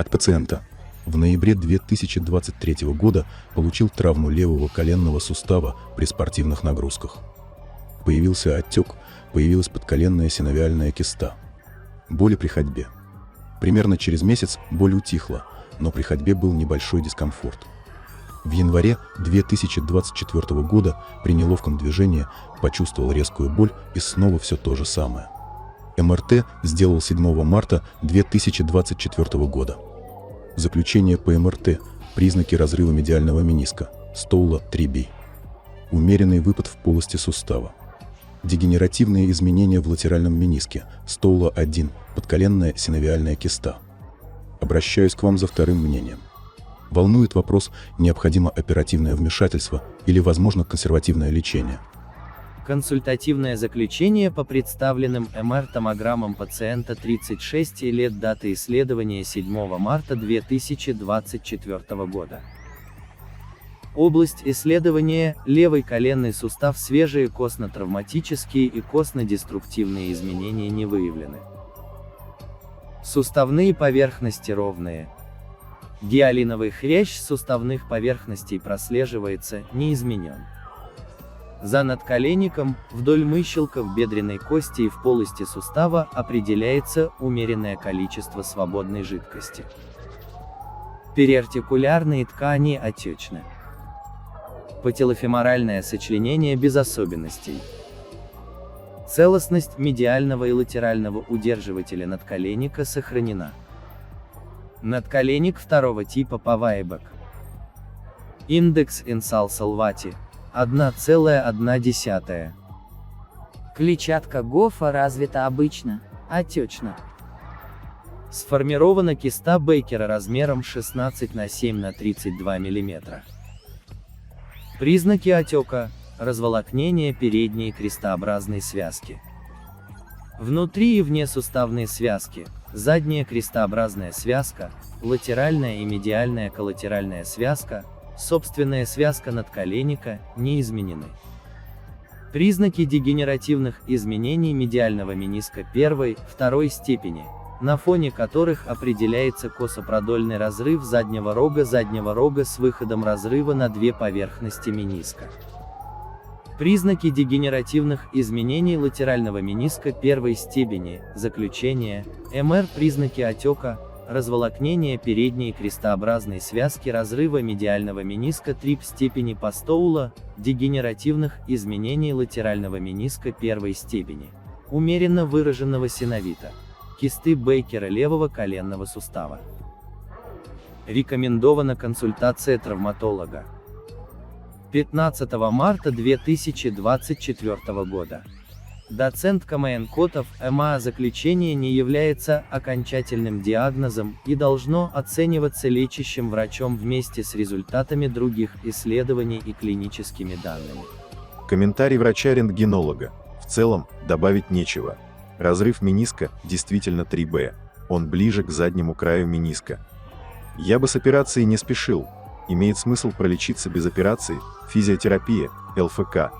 От пациента. В ноябре 2023 года получил травму левого коленного сустава при спортивных нагрузках. Появился отек, появилась подколенная синовиальная киста. Боли при ходьбе. Примерно через месяц боль утихла, но при ходьбе был небольшой дискомфорт. В январе 2024 года при неловком движении почувствовал резкую боль и снова все то же самое. МРТ сделал 7 марта 2024 года. Заключение по МРТ. Признаки разрыва медиального мениска. Стоула 3B. Умеренный выпад в полости сустава. Дегенеративные изменения в латеральном мениске. Стоула 1. Подколенная синовиальная киста. Обращаюсь к вам за вторым мнением. Волнует вопрос, необходимо оперативное вмешательство или, возможно, консервативное лечение. Консультативное заключение по представленным МР-томограммам пациента 36 лет, дата исследования 7 марта 2024 года. Область исследования – левый коленный сустав, свежие костно-травматические и костно-деструктивные изменения не выявлены. Суставные поверхности ровные. Гиалиновый хрящ суставных поверхностей прослеживается, не изменен. За надколенником, вдоль мыщелков бедренной кости и в полости сустава определяется умеренное количество свободной жидкости. Периартикулярные ткани отечны. Пателофеморальное сочленение без особенностей. Целостность медиального и латерального удерживателя надколенника сохранена. Надколенник второго типа по Вайбек. Индекс инсалсалвати 1,1. Клетчатка Гофа развита обычно, отечно. Сформирована киста Бейкера размером 16 на 7 на 32 мм. Признаки отека – разволокнение передней крестообразной связки. Внутри и вне суставной связки, задняя крестообразная связка, латеральная и медиальная коллатеральная связка, собственная связка надколенника не изменены. Признаки дегенеративных изменений медиального мениска первой-второй степени, на фоне которых определяется косопродольный разрыв заднего рога с выходом разрыва на две поверхности мениска. Признаки дегенеративных изменений латерального мениска первой степени, заключение, МР, признаки отека, разволокнение передней крестообразной связки, разрыва медиального мениска трип степени по Стоула, дегенеративных изменений латерального мениска первой степени, умеренно выраженного синовита, кисты Бейкера левого коленного сустава. Рекомендована консультация травматолога. 15 марта 2024 года. Доцент КМН Котов, МА. Заключение не является окончательным диагнозом и должно оцениваться лечащим врачом вместе с результатами других исследований и клиническими данными. Комментарий врача-рентгенолога. В целом, добавить нечего. Разрыв мениска действительно 3Б. Он ближе к заднему краю мениска. Я бы с операцией не спешил. Имеет смысл пролечиться без операции, физиотерапия, ЛФК.